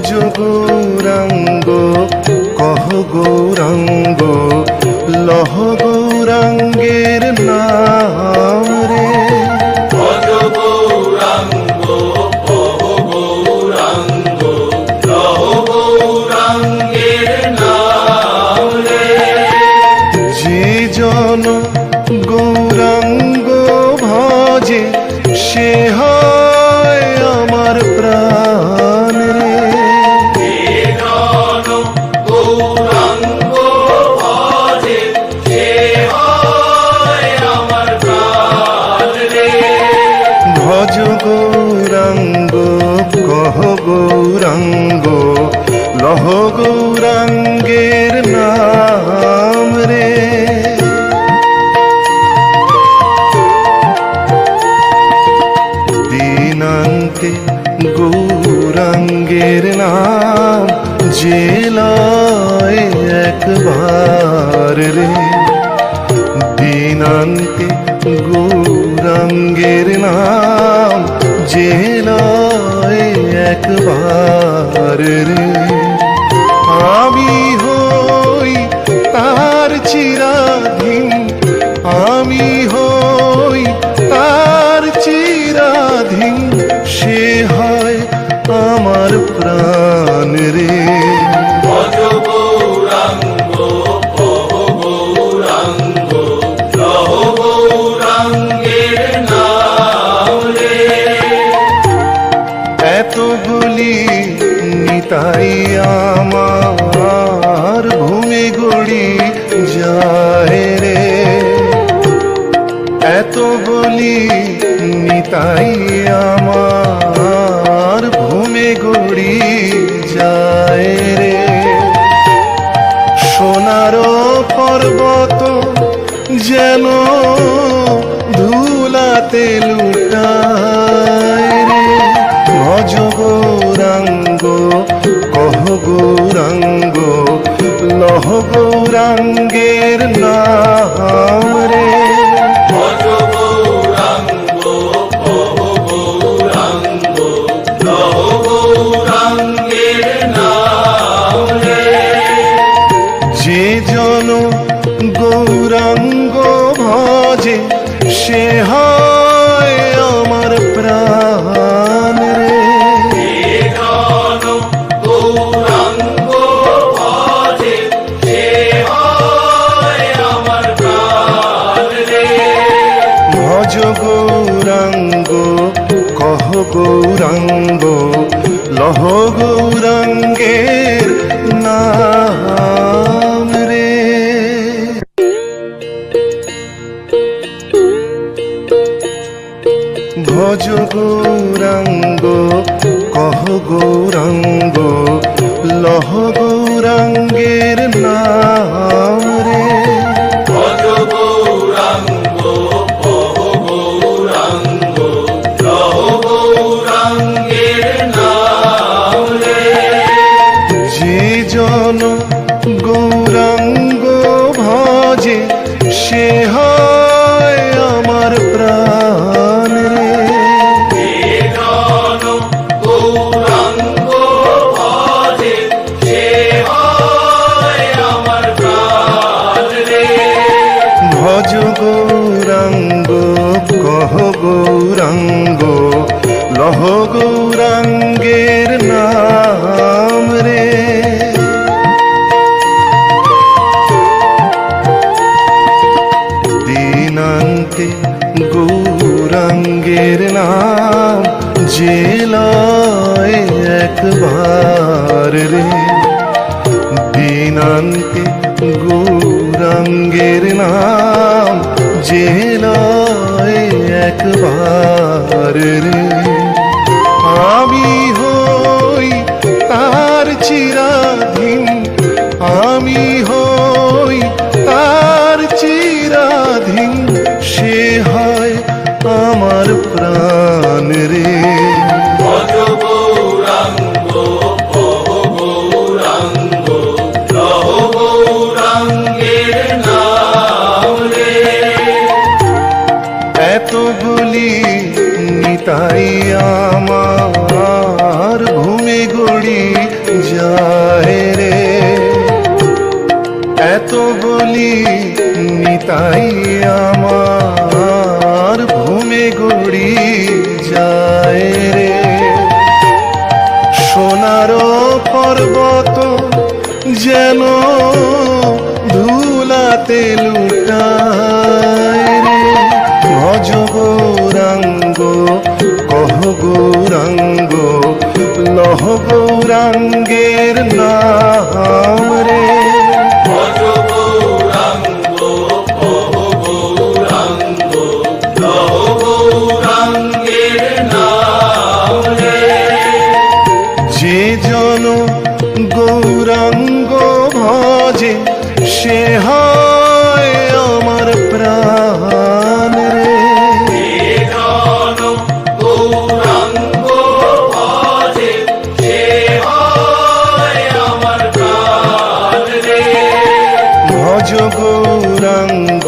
ভজ গৌরাঙ্গ কহ গৌরাঙ্গ লহ গৌরাঙ্গের নাম রে। ভজ গৌরাঙ্গ কহ গৌরাঙ্গ লহ গৌরাঙ্গের নাম রে। যে জন গৌরাঙ্গ ভজে সে হয় আমার প্রাণ রে। যে জন গৌরাঙ্গ ভজে সে হয় আমার প্রাণ রে। ভজ গৌরাঙ্গ কহ গৌরাঙ্গ লহ গৌরাঙ্গের নাম রে। দিনান্তে গৌরাঙ্গের নাম যে লয় একবার রে। দিনান্তে গৌরাঙ্গের নাম যে লয় একবার রে। আমি হই তার চিরাধীন, আমি হই তার চিরাধীন, সে হয় আমার প্রাণ রে। ভজ গৌরাঙ্গ কহ গৌরাঙ্গ লহ গৌরাঙ্গের নাম রে। এত বলি নিতাই আমার ভূমি গড়ি যায় রে। এত বলি নিতাই আমার ভূমি গড়ি যায় রে। সোনার পর্বত যেন ধুলাতে লুটায় রে। ভজ গৌরাঙ্গ কহ গৌরাঙ্গ লহ গৌরাঙ্গের নাম রে। ভজ গৌরাঙ্গ কহ গৌরাঙ্গ লহ গৌরাঙ্গের নাম রে। যে জন গৌরাঙ্গ ভজে সে হয় আমার প্রাণ রে। যে জন গৌরাঙ্গ ভজে সে হয় আমার প্রাণ রে। ভজ গৌরাঙ্গ কহ গৌরাঙ্গ লহ গৌরাঙ্গের নাম রে। ভজ গৌরাঙ্গ কহ গৌরাঙ্গ লহ গৌরাঙ্গের নাম রে। ভজ গৌরাঙ্গ কহ গৌরাঙ্গ লহ গৌরাঙ্গের নাম রে। যে জন গৌরাঙ্গ ভজে সে হয় আমার প্রাণ রে। যে জন গৌরাঙ্গ ভজে সে হয় আমার প্রাণ রে। ভজ গৌরাঙ্গ কহ গৌরাঙ্গ লহ গৌরাঙ্গের নাম রে। দিনান্তে গৌরাঙ্গের নাম যে লয় একবার রে। দিনান্তে গৌরাঙ্গের নাম যে লয় একবার রে। আমি হই তার চিরাধীন, আমি হই তার চিরাধীন, সে হয় আমার প্রাণ রে। ভজ গৌরাঙ্গ কহ গৌরাঙ্গ লহ গৌরাঙ্গের নাম রে। এত বলি নিতাই আমার ভূমি গড়ি এত বলি নিতাই আমার ভূমে গড়ি যায় রে। সোনারো পর্বত যেন ধুলাতে লুটায় রে। ভজ গৌরাঙ্গ কহ গৌরাঙ্গ লহ গৌরাঙ্গের নাম রে। ভজ গৌরাঙ্গ কহ গৌরাঙ্গ লহ গৌরাঙ্গের নাম রে। যে জন গৌরাঙ্গ ভজে সে হয় আমার প্রাণ রে। যে জন গৌরাঙ্গ ভজে সে হয় আমার প্রাণ রে। ভজ গৌরাঙ্গ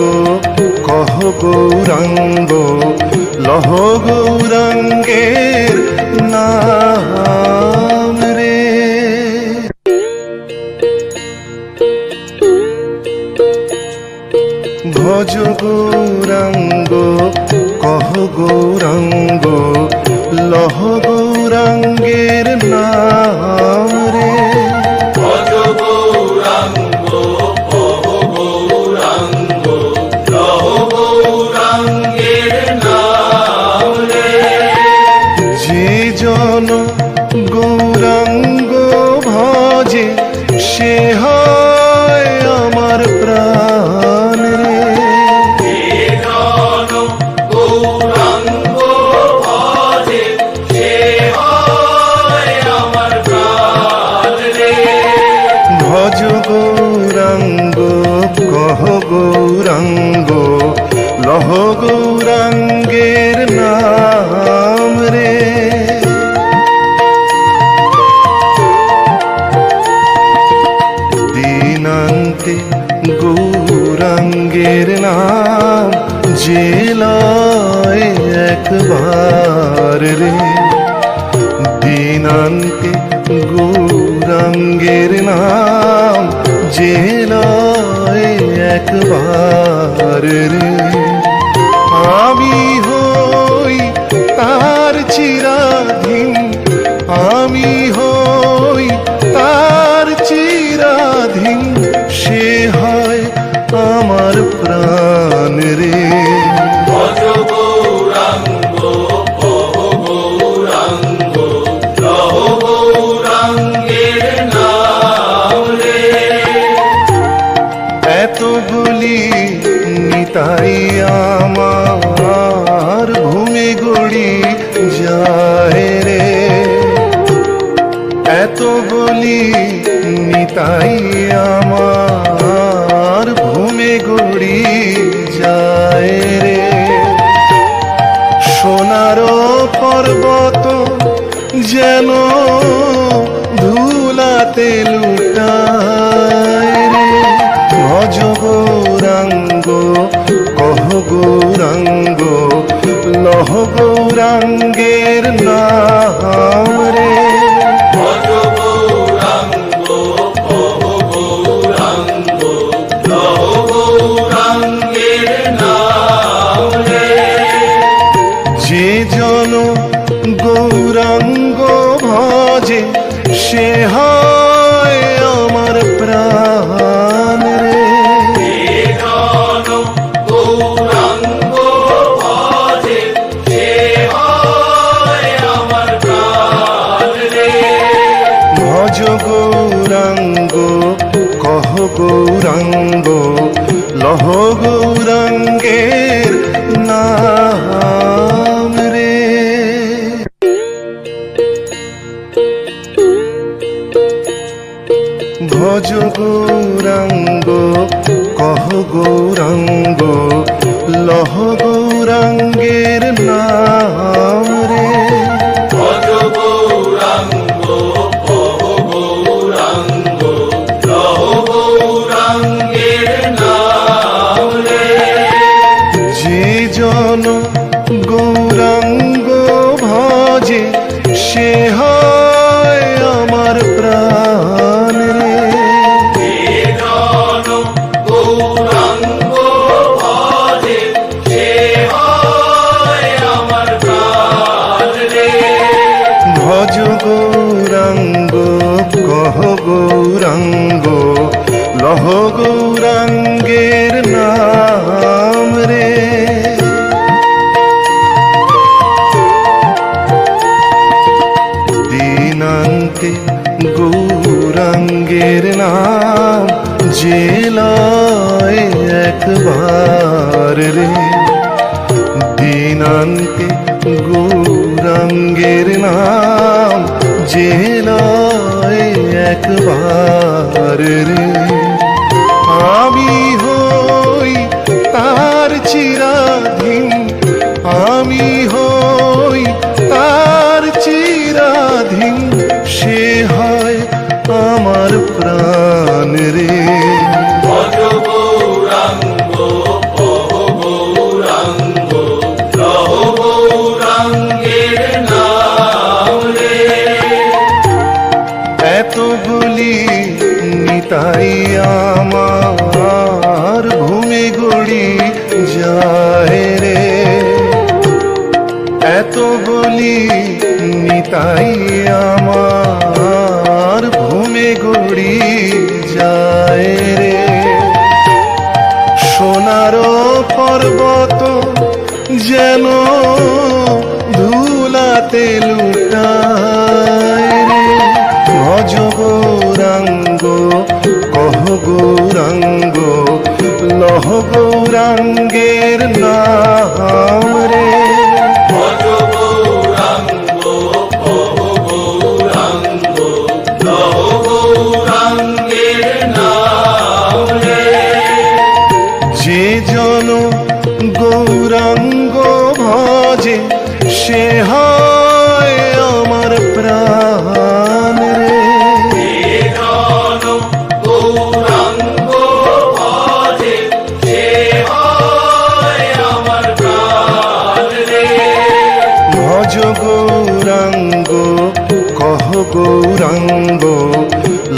কহ গৌরাঙ্গ লহ গৌরাঙ্গের নাম রে। ভজ গৌরাঙ্গ কহ গৌরাঙ্গ লহ গৌরাঙ্গের নাম রে। ভজ গৌরাঙ্গ কহ গৌরাঙ্গ লহ গৌরাঙ্গের নাম রে। যে জন গৌরাঙ্গ ভজে সে হয় আমার প্রাণ রে। যে জন গৌরাঙ্গ ভজে সে হয় আমার প্রাণ রে। ভজ গৌরাঙ্গ কহ গৌরাঙ্গ লহ গৌরাঙ্গের নাম রে। দিনান্তে গৌরাঙ্গের নাম যে লয় একবার রে। দিনান্তে গৌরাঙ্গের নাম যে লয় একবার রে। আমি হই তার চিরাধীন, আমি হই তার চিরাধীন, সে হয় আমার প্রাণ রে। ভজ গৌরাঙ্গ কহ গৌরাঙ্গ লহ গৌরাঙ্গের নাম রে। এত বলি নিতাই আমার ভূমে গড়ি যায় রে। এত বলি নিতাই আমার ভূমে গড়ি যায় রে। সোনারো পর্বত যেন ধুলাতে লুটায় রে। ভজ গৌরাঙ্গ কহ গৌরাঙ্গ লহ গৌরাঙ্গের নাম রে। ভজ গৌরাঙ্গ কহ গৌরাঙ্গ লহ গৌরাঙ্গের নাম রে। যে জন গৌরাঙ্গ ভজে সে হয় আমার প্রাণ রে। যে জন গৌরাঙ্গ ভজে সে হয় আমার প্রাণ রে। ভজ গৌরাঙ্গ কহ গৌরাঙ্গ লহ গৌরাঙ্গের নাম রে। ভজ গৌরাঙ্গ কহ গৌরাঙ্গ লহ গৌরাঙ্গের নাম রে। ভজ গৌরাঙ্গ কহ গৌরাঙ্গ লহ গৌরাঙ্গের নাম গৌরাঙ্গের নাম রে। দিনান্তে গৌরাঙ্গের নাম যে লয় একবার রে। দিনান্তে গৌরাঙ্গের নাম যে লয় একবার রে। আমি হই তার চিরাধীন, আমি হই তার চিরাধীন, সে হয় আমার প্রাণ রে। ভজ গৌরাঙ্গ কহ গৌরাঙ্গ লহ গৌরাঙ্গের নাম রে। এত বলি নিতাই আমার ঘুমে গড়ি যায় রে। এত বলি নিতাই আমার ঘুমে গড়ি যায় রে। সোনার পর্বত যেন ধুলাতে লুটায় রে। ভজ গৌরাঙ্গ কহ গৌরাঙ্গ লহ গৌরাঙ্গের নাম রে। ভজ গৌরাঙ্গ কহ গৌরাঙ্গ লহ গৌরাঙ্গের নাম রে। যে জন গৌরাঙ্গ ভজে সে হয় আমার প্রাণ রে। জন গৌরাঙ্গ ভজে সে হয় আমার প্রাণ রে। ভজ গৌরাঙ্গ কহ গৌরাঙ্গ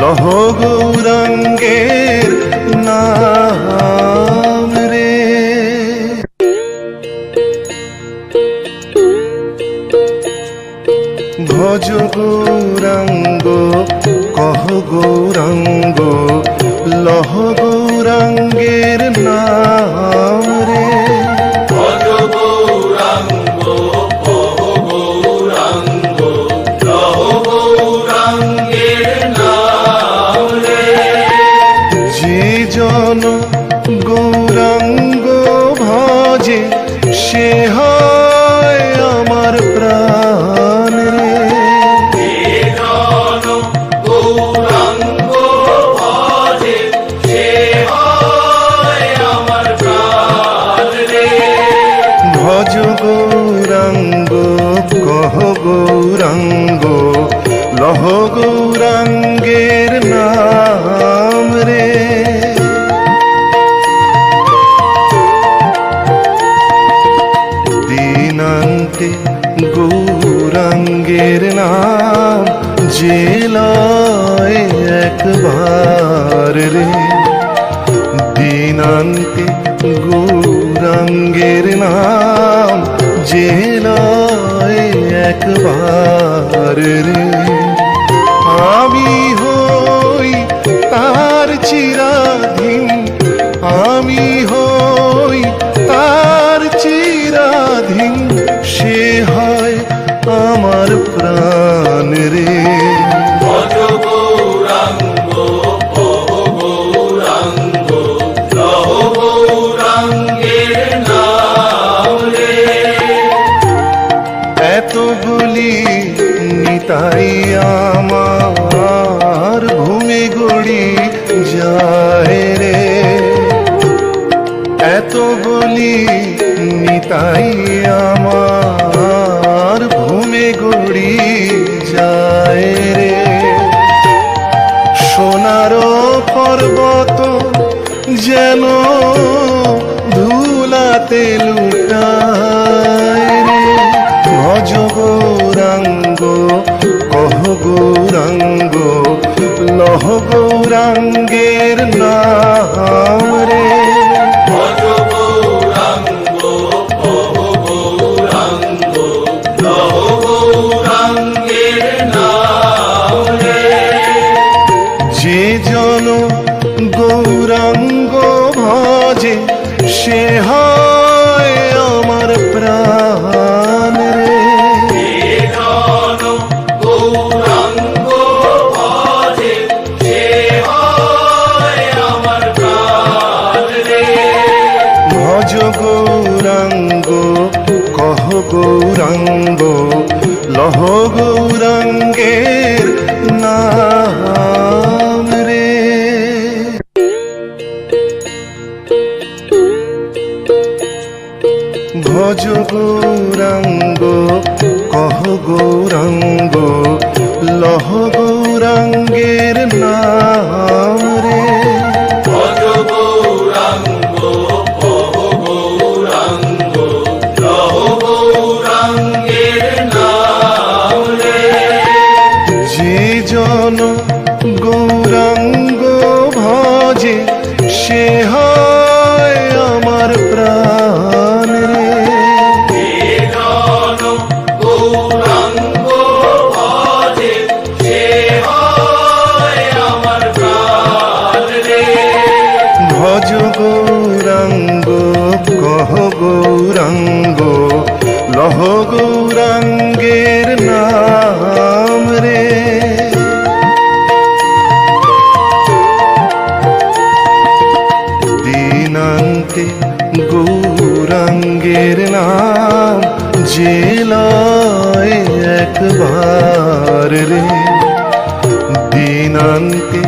লহ গৌরাঙ্গের নাম রে। ভজ গৌরাঙ্গ কহ গৌরাঙ্গ লহ গৌরাঙ্গের নাম রে। ভজ গৌরাঙ্গ কহ গৌরাঙ্গ লহ গৌরাঙ্গের নাম রে। যে জন গৌরাঙ্গ ভজে সে হয় আমার প্রাণ রে। জন গৌরাঙ্গ ভজে সে হয় আমার প্রাণ রে। ভজ গৌরাঙ্গ কহ গৌরাঙ্গ লহ গৌরাঙ্গের নাম রে। দিনান্তে গৌরাঙ্গের নাম যে লয় একবার রে। দিনান্তে গৌরাঙ্গের নাম যে লয় একবার রে। আমি হই তার চিরাধীন, আমি হই তার চিরাধীন, সে হয় আমার প্রাণ রে। ভজ গৌরাঙ্গ কহ গৌরাঙ্গ লহ গৌরাঙ্গের নাম রে। এত বলি নিতাই আমার ঘুমে গড়ি যায় রে। এত বলি নিতাই আমার ঘুমে গড়ি যায় রে। সোনার পর্বত যেন ধুলাতে লুটায় রে। ভজ গৌরাঙ্গ কহ গৌরাঙ্গ লহ গৌরাঙ্গের নাম রে। ভজ গৌরাঙ্গ কহ গৌরাঙ্গ লহ গৌরাঙ্গের নাম রে। যে জন গৌরাঙ্গ লহ গৌরাঙ্গের নাম রে। ভজ গৌরাঙ্গ কহ গৌরাঙ্গ লহ গৌরাঙ্গের নাম রে। ভজ গৌরাঙ্গ কহ গৌরাঙ্গ লহ গৌরাঙ্গের নাম রে। যে জন গৌরাঙ্গ ভজে সে হয় আমার প্রাণ রে। যে জন গৌরাঙ্গ ভজে সে হয় আমার প্রাণ রে। ভজ গৌরাঙ্গ কহ গৌরাঙ্গ লহ গৌরাঙ্গের নাম রে। দিনান্তে গৌরাঙ্গের নাম যে লয় একবার রে। দিনান্তে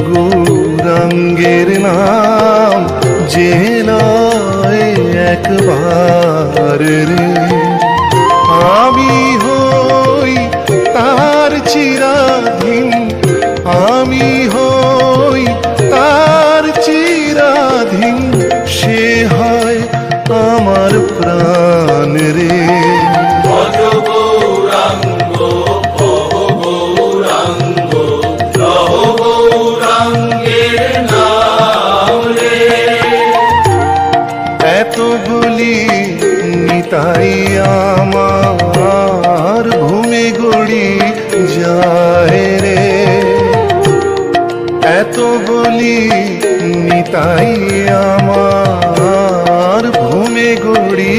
গৌরাঙ্গের নাম যে লয় একবার রে। আমি হই তার চিরাধীন, আমি হই তার চিরাধীন, সে হয় আমার প্রাণ রে। ভজ গৌরাঙ্গ কহ গৌরাঙ্গ লহ গৌরাঙ্গের নাম রে। এত বলি নিতাই আমার ভূমি গড়ি যায় রে। এত বলি নিতাই আমার ভূমি গড়ি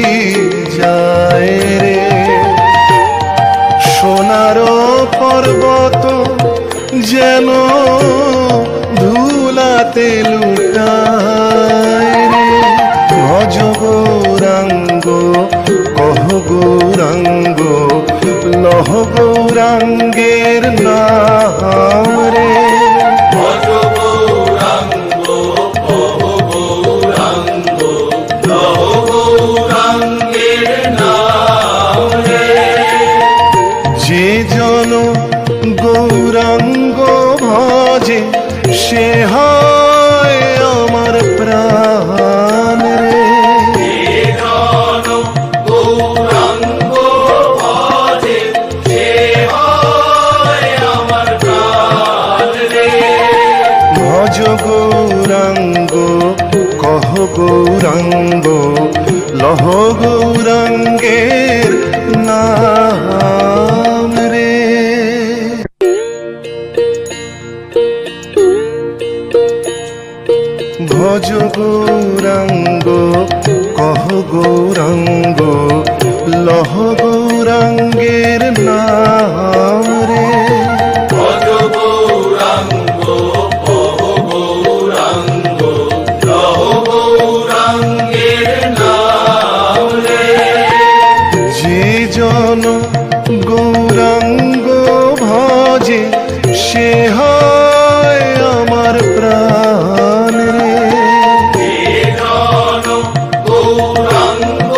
যায় রে। সোনার পর্বত যেন ধুলাতে লুটায় রে। ভজ গৌরাঙ্গ কহ গৌরাঙ্গ লহ গৌরাঙ্গের নাম রে। ভজ গৌরাঙ্গ কহ গৌরাঙ্গ লহ গৌরাঙ্গের নাম রে। যে জন গৌরাঙ্গ ভজে সে হয় আমার প্রাণ রে। যে জন গৌরাঙ্গ ভজে সে হয় আমার প্রাণ রে। ভজ গৌরাঙ্গ কহ গৌরাঙ্গ লহ গৌরাঙ্গের নাম রে। ভজ গৌরাঙ্গ কহ গৌরাঙ্গ লহ গৌরাঙ্গের নাম রে। ভজ গৌরাঙ্গ কহ গৌরাঙ্গ লহ গৌরাঙ্গের নাম রে। যে জন গৌরাঙ্গ ভজে সে হয় আমার প্রাণ রে। যে জন গৌরাঙ্গ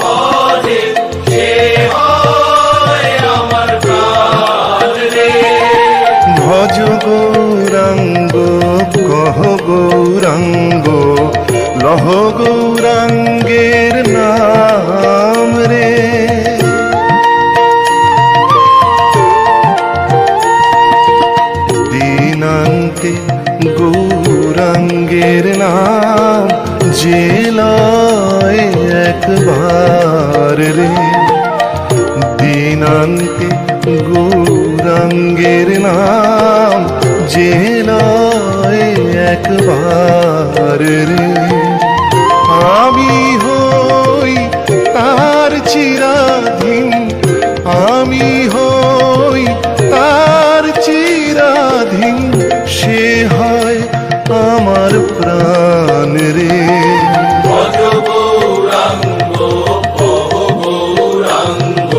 ভজে সে হয় আমার প্রাণ রে। ভজ গৌরাঙ্গ কহ গৌরাঙ্গ লহ গৌরাঙ্গের নাম রে। দিনান্তে গৌরাঙ্গের নাম যে লয় একবার রে। দিনান্তে গৌরাঙ্গের নাম যে লয় একবার রে। আমি হই তার চিরাধীন, আমি হই তার চিরাধীন, সে হয় আমার প্রাণ রে। ভজ গৌরাঙ্গ কহ গৌরাঙ্গ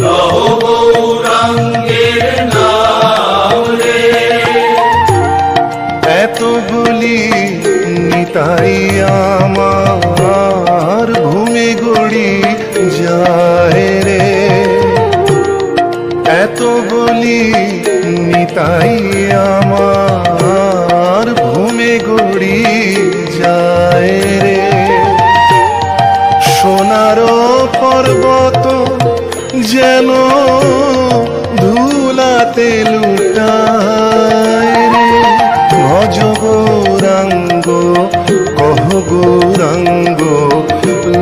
লহ এত বলি নিতাই আমার ভূমে গড়ি যায় রে। সোনারো পর্বত যেন ধুলাতে লুটায় রে। ভজ গৌরাঙ্গ কহ গৌরাঙ্গ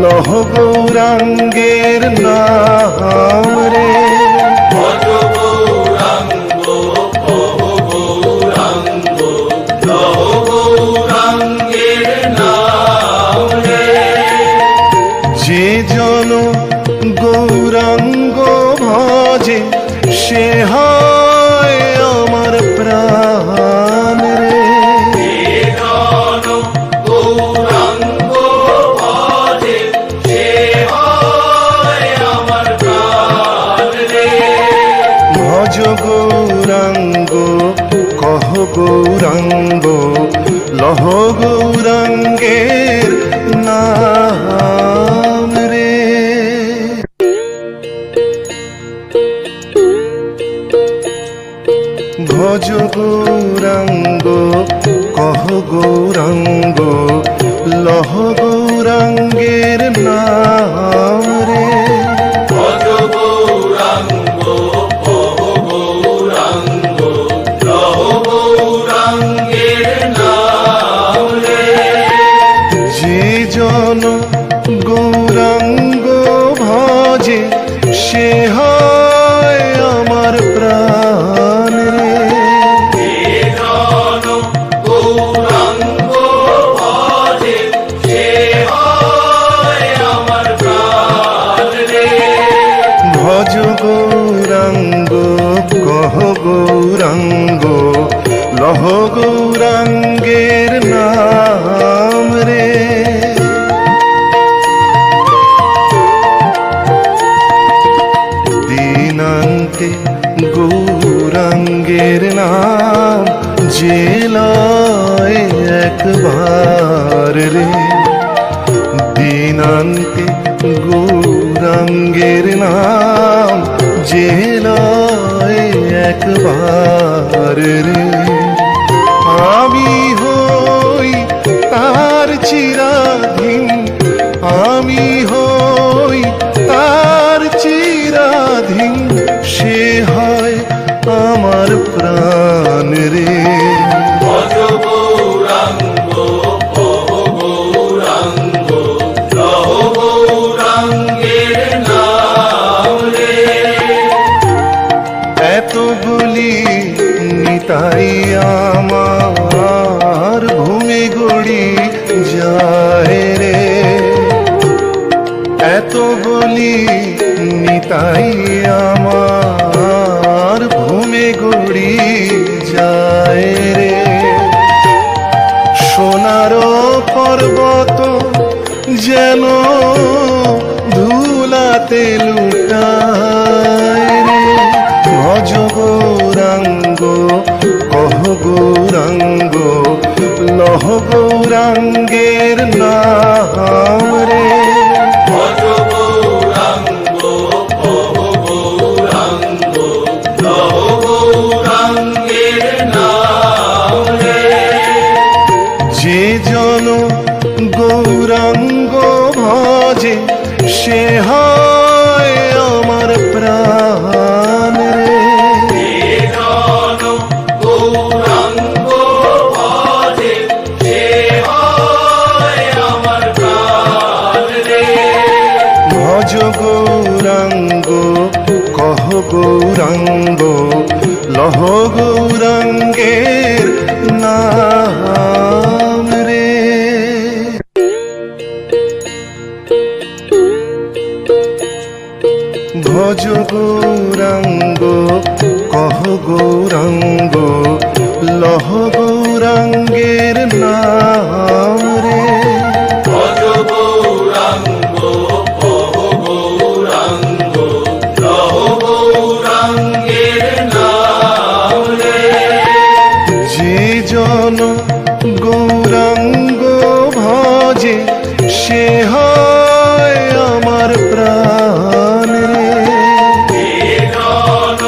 লহ গৌরাঙ্গের নাম রে। ভজ গৌরাঙ্গ কহ গৌরাঙ্গ লহ গৌরাঙ্গের নাম রে। যে জন গৌরাঙ্গ ভজে সে হয় আমার প্রাণ রে। যে জন গৌরাঙ্গ ভজে সে হয় আমার প্রাণ রে। ভজ গৌরাঙ্গ কহ গৌরাঙ্গ লহ গৌরাঙ্গের নাম রে। ভজ গৌরাঙ্গ কহ গৌরাঙ্গ লহ গৌরাঙ্গের নাম রে। ভজ গৌরাঙ্গ কহ গৌরাঙ্গ লহ গৌরাঙ্গের নাম রে। যে জন গৌরাঙ্গ ভজে সে হয় আমার প্রাণ রে। যে জন গৌরাঙ্গ ভজে সে হয় আমার প্রাণ রে। ভজ গৌরাঙ্গ কহ গৌরাঙ্গ লহ গৌরাঙ্গের নাম রে। দিনান্তে গৌরাঙ্গের নাম যে লয় একবার রে। দিনান্তে গৌরাঙ্গের নাম যে লয় একবার রে। আমি হই তার চিরাধীন, আমি হই তার চিরাধীন, সে হয় আমার প্রাণ রে। ভজ গৌরাঙ্গ কহ গৌরাঙ্গ লহ গৌরাঙ্গের নাম রে। এত বলি নিতাই আমার ভূমি গড়ি যায় রে। এত বলি নিতাই আমার ভূমি গড়ি যায় রে। সোনারো পর্বত যেন ধুলাতে লুটায় রে। ভজ গৌরাঙ্গ কহ গৌরাঙ্গ লহ গৌরাঙ্গের নাম রে। ভজ গৌরাঙ্গ কহ গৌরাঙ্গ লহ গৌরাঙ্গের নাম রে। যে জন গৌরাঙ্গ ভজে সে হয় আমার প্রাণ রে। যে জন গৌরাঙ্গ ভজে সে হয় আমার প্রাণ রে। ভজ গৌরাঙ্গ কহ গৌরাঙ্গ লহ গৌরাঙ্গের নাম রে। ভজ গৌরাঙ্গ কহ গৌরাঙ্গ লহ গৌরাঙ্গের নাম রে। ভজ গৌরাঙ্গ কহ গৌরাঙ্গ লহ গৌরাঙ্গের নাম রে। যে জন গৌরাঙ্গ ভজে সে হয় আমার প্রাণ রে। যে জন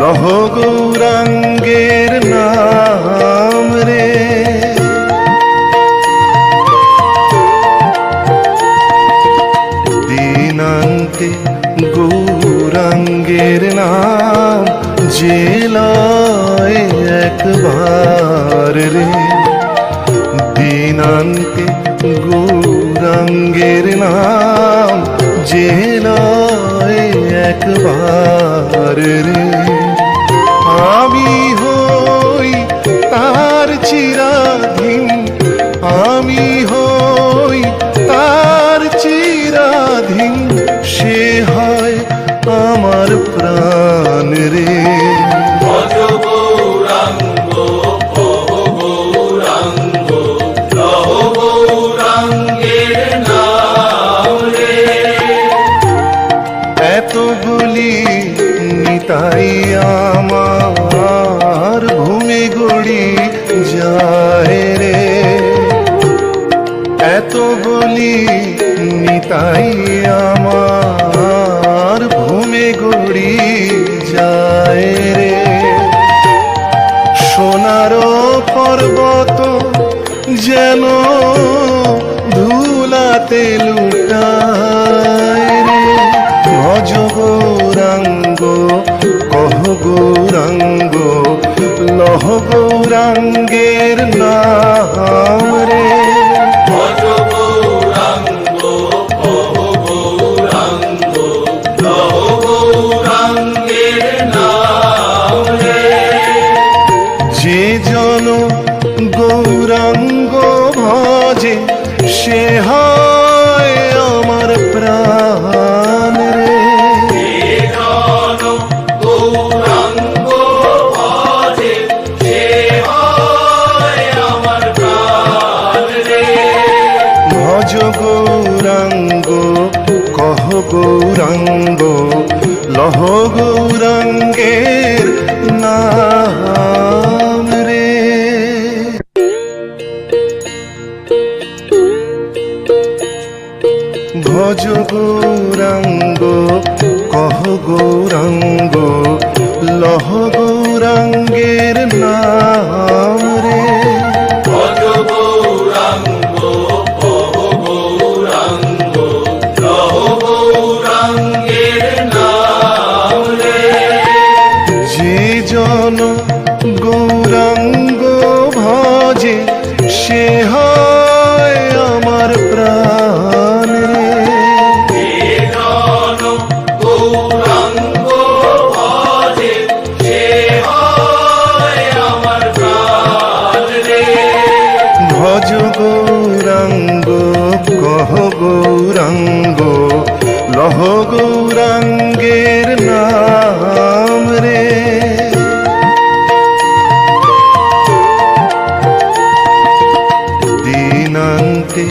লহ গৌরাঙ্গের নাম রে। দিনান্তে গৌরাঙ্গের নাম যে লয় একবার রে। দিনান্তে গৌরাঙ্গের নাম যে লয় একবার রে। আমি হই তার চিরাধীন, আমি হই তার চিরাধীন, সে হয় আমার প্রাণ রে। ভজ গৌরাঙ্গ কহ গৌরাঙ্গ লহ গৌরাঙ্গের নাম রে। এত বলি নিতাই আমার ঘুমে গড়ি যায় রে। এত বলি নিতাই আমার ঘুমে গড়ি যায় রে। সোনার পর্বত যেন ধুলাতে লুটায় রে। ভজ গৌরাঙ্গ কহ গৌরাঙ্গ লহ গৌরাঙ্গের নাম রে। ভজ গৌরাঙ্গ কহ গৌরাঙ্গ লহ গৌরাঙ্গের নাম রে। যে জন গৌরাঙ্গ ভজে সে হয় আমার প্রাণ রে। যে জন গৌরাঙ্গ ভজে সে হয় আমার প্রাণ রে। ভজ গৌরাঙ্গ কহ গৌরাঙ্গ লহ গৌরাঙ্গের নাম রে। ভজ গৌরাঙ্গ কহ গৌরাঙ্গ লহ গৌরাঙ্গের নাম রে। ভজ গৌরাঙ্গ কহ গৌরাঙ্গ লহ গৌরাঙ্গের নাম রে। যে জন গৌরাঙ্গ ভজে সে হয় আমার প্রাণ রে। যে জন গৌরাঙ্গ ভজে সে হয় আমার প্রাণ রে। ভজ গৌরাঙ্গ কহ গৌরাঙ্গ লহ গৌরাঙ্গের নাম রে। দিনান্তে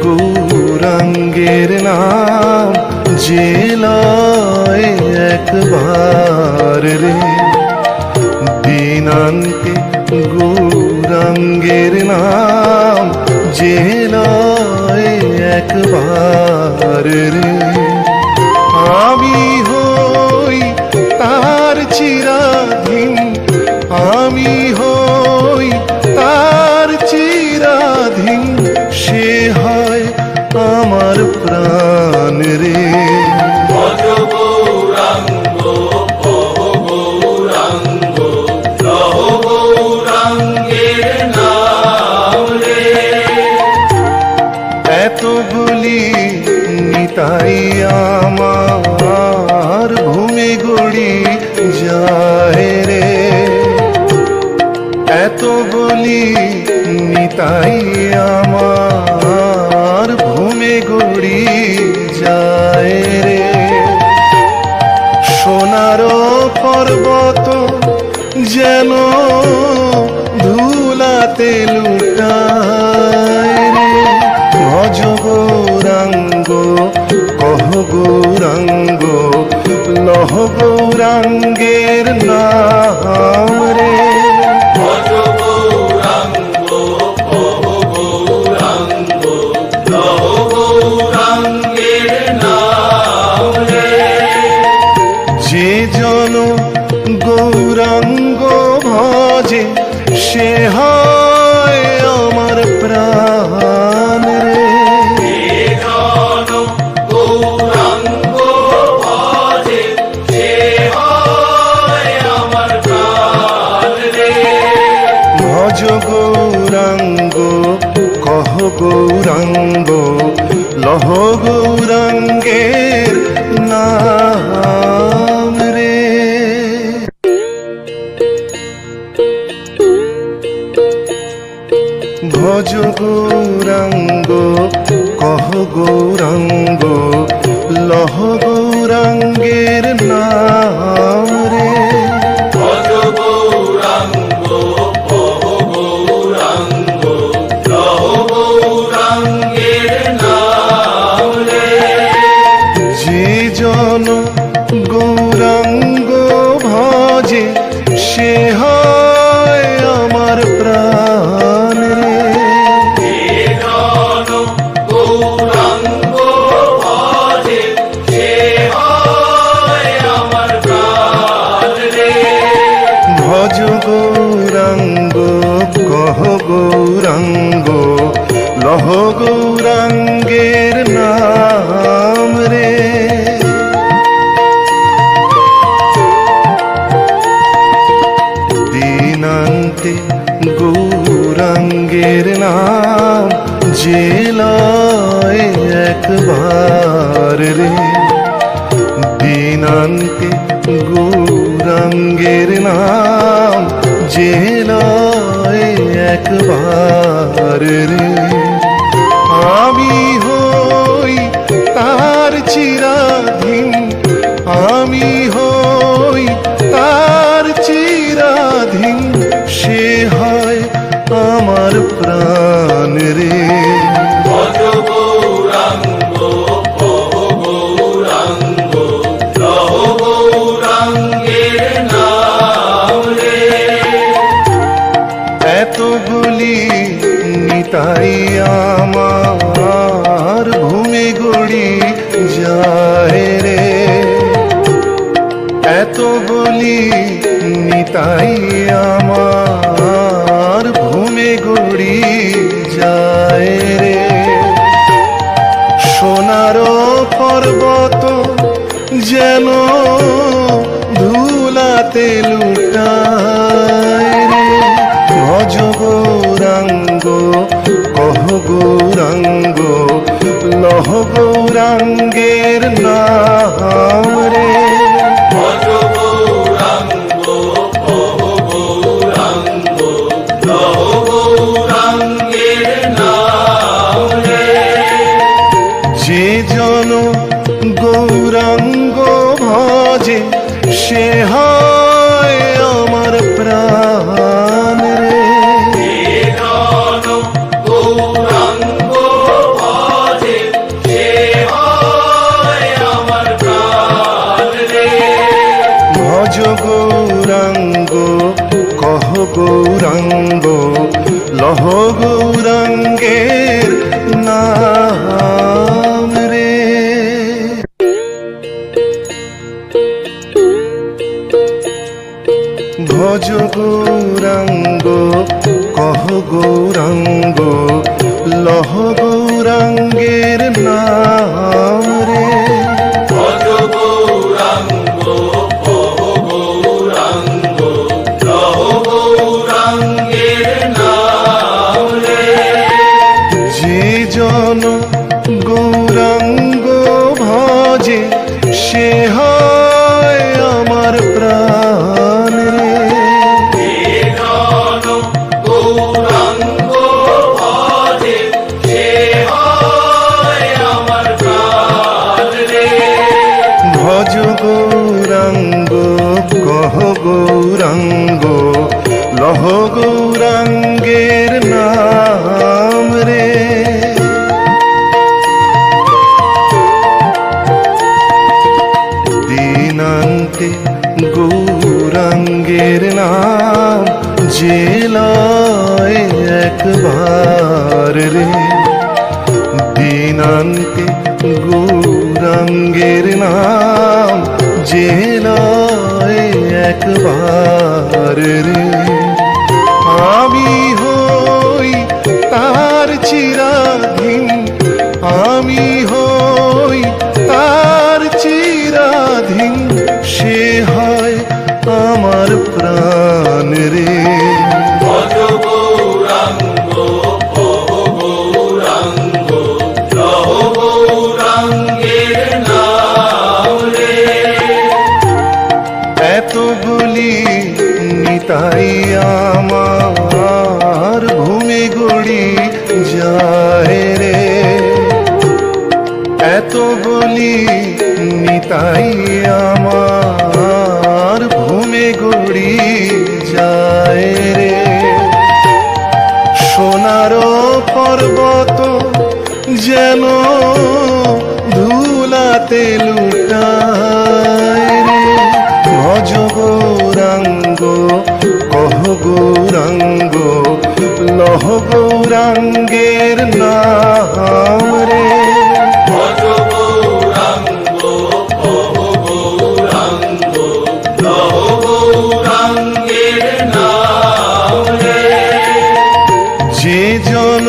গৌরাঙ্গের নাম যে লয় একবার রে। দিনান্তে গৌরাঙ্গের নাম যে লয় একবার রে। আমি হই তার চিরাধীন, আমি হই তার চিরাধীন, সে হয় আমার প্রাণ রে। ভজ গৌরাঙ্গ কহ গৌরাঙ্গ লহ গৌরাঙ্গের নাম রে। এত বলি নিতাই আমার ঘুমে গড়ি যায় রে। এত বলি নিতাই আমার ঘুমে গড়ি যায় রে। সোনার পর্বত যেন ধুলাতে লুটায় রে। ভজ গৌরাঙ্গ কহ গৌরাঙ্গ লহ গৌরাঙ্গের নাম রে। ভজ গৌরাঙ্গ কহ গৌরাঙ্গ লহ গৌরাঙ্গের নাম রে। যে জন গৌরাঙ্গ ভজে সে হয় আমার প্রাণ রে। যে জন গৌরাঙ্গ ভজে সে হয় আমার প্রাণ রে। ভজ গৌরাঙ্গ কহ গৌরাঙ্গ লহ গৌরাঙ্গের নাম রে। ভজ গৌরাঙ্গ কহ গৌরাঙ্গ লহ গৌরাঙ্গের নাম রে। ভজ গৌরাঙ্গ কহ গৌরাঙ্গ লহ গৌরাঙ্গের নাম রে। যে জন গৌরাঙ্গ ভজে সে হয় আমার প্রাণ রে। যে জন গৌরাঙ্গ ভজে সে হয় আমার প্রাণ রে। ভজ গৌরাঙ্গ কহ গৌরাঙ্গ লহ গৌরাঙ্গের নাম রে। দিনান্তে গৌরাঙ্গের নাম যে লয় একবার রে। দিনান্তে গৌরাঙ্গের নাম যে লয় একবার রে। আমি হই তার চিরাধীন, আমি হই তার চিরাধীন, সে হয় আমার প্রাণ রে। ভজ গৌরাঙ্গ কহ গৌরাঙ্গ লহ গৌরাঙ্গের নাম রে। এতগুলি নিতাই আমার ভূমি গড়ি যায় রে। এতগুলি নিতাই আমার ভূমি গড়ি যায় রে। সোনার পর্বত যেন ধুলাতে লুটায় রে। ভজ গৌরাঙ্গ কহ গৌরাঙ্গ লহ গৌরাঙ্গের নাম রে। ভজ গৌরাঙ্গ কহ গৌরাঙ্গ লহ গৌরাঙ্গের নাম রে। যে জন গৌরাঙ্গ ভজে সে হয় আমার প্রাণ রে। যে জন গৌরাঙ্গ ভজে সে হয় আমার প্রাণ রে। ভজ গৌরাঙ্গ কহ গৌরাঙ্গ লহ গৌরাঙ্গের নাম রে। ভজ গৌরাঙ্গ কহ গৌরাঙ্গ লহ গৌরাঙ্গের নাম রে। ভজ গৌরাঙ্গ কহ গৌরাঙ্গ লহ গৌরাঙ্গের নাম রে। যে জন গৌরাঙ্গ ভজে সে হয় আমার প্রাণ রে। যে জন গৌরাঙ্গ ভজে সে হয় আমার প্রাণ রে। ভজ গৌরাঙ্গ কহ গৌরাঙ্গ লহ গৌরাঙ্গের নাম রে। দিনান্তে গৌরাঙ্গের নাম যে লয় একবার রে। দিনান্তে গৌরাঙ্গের নাম যে লয় হয় একবার রে, আমি হই তার চিরাধীন, আমি হই তার চিরাধীন, সে হয় আমার প্রাণ রে। ভজ গৌরাঙ্গ ভব গৌরাঙ্গ লহ গৌরাঙ্গের নাম রে। এত বলি নিতাই আমার ঘুমে গড়ি যায় রে, এত বলি নিতাই আমার ঘুমে গড়ি যায় রে। সোনার পর্বত যেন ধুলাতে লুটায় রে, ভজ গৌরাঙ্গ কহ গৌরাঙ্গ লহ গৌরাঙ্গের নাম রে। ভজ গৌরাঙ্গ ভব গৌরাঙ্গ লহ গৌরাঙ্গের নাম রে। যে জন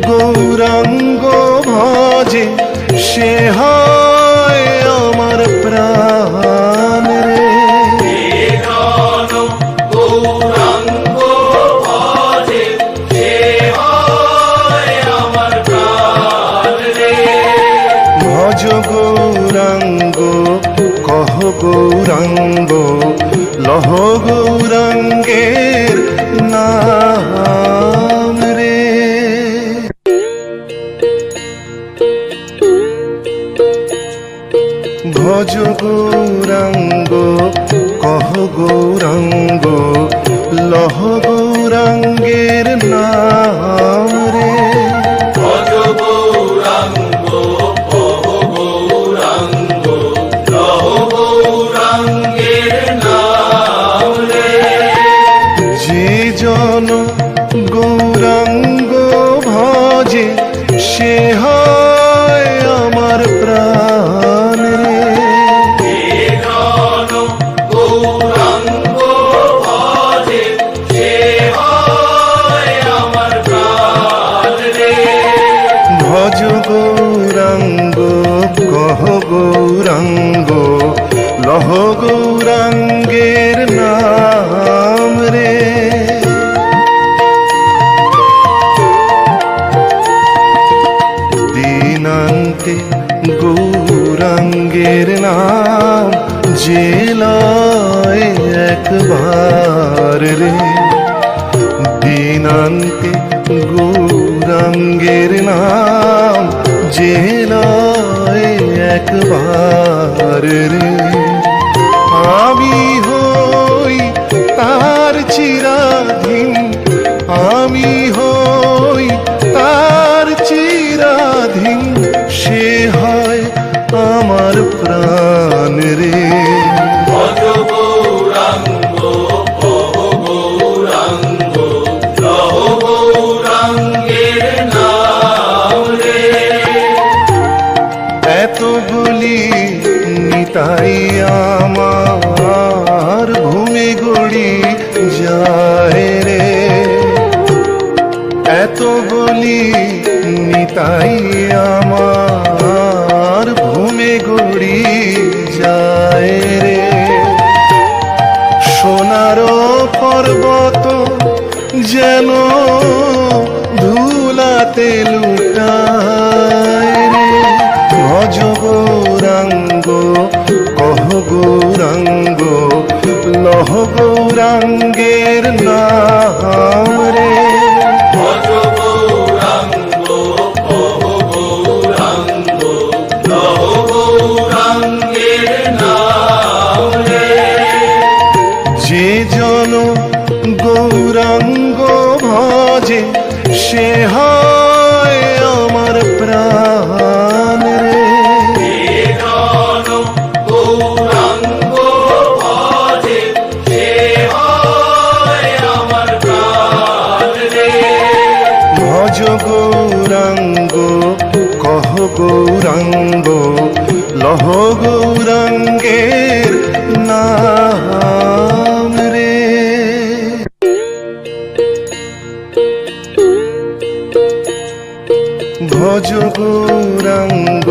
গৌরাঙ্গ ভজে সে হয় আমার প্রাণ রে। যে জন গৌরাঙ্গ ভজে সে হয় আমার প্রাণ রে। ভজ গৌরাঙ্গ কহ গৌরাঙ্গ লহ গৌরাঙ্গের নাম রে। ভজ গৌরাঙ্গ কহ গৌরাঙ্গ লহ গৌরাঙ্গের নাম রে। ভজ গৌরাঙ্গ ভব গৌরাঙ্গ লহ গৌরাঙ্গের নাম রে। যে জন গৌরাঙ্গ ভজে সে হয় আমার প্রাণ রে। যে জন গৌরাঙ্গ ভজে সে হয় আমার প্রাণ রে। ভজ গৌরাঙ্গ কহ গৌরাঙ্গ লহ গৌরাঙ্গের নাম রে। দিনান্তে গৌরাঙ্গের নাম যে লয় একবার রে, দিনান্তে গৌরাঙ্গের নাম যে লয় একবার রে, আমি হই তার চিরাধীন, আমি হই তার চিরাধীন, সে হয় আমার প্রাণ রে। ভজ গৌরাঙ্গ ভব গৌরাঙ্গ লহ গৌরাঙ্গের নাম রে। এত বলি নিতাই আমার ঘুমে গড়ি যায় রে, এত বলি নিতাই আমার ঘুমে গড়ি যায় রে। সোনার পর্বত যেন ধুলাতে লুটায় রে, ভজ গৌরাঙ্গ কহ গৌরাঙ্গ লহ গৌরাঙ্গের নাম রে। ভজ গৌরাঙ্গ ভব গৌরাঙ্গ লহ গৌরাঙ্গের নাম রে। যে জন গৌরাঙ্গ ভজে সে হয় আমার প্রাণ রে। যে জন গৌরাঙ্গ ভজে সে হয় আমার প্রাণ রে। ভজ গৌরাঙ্গ কহ গৌরাঙ্গ লহ গৌরাঙ্গের নাম ভজ গৌরাঙ্গ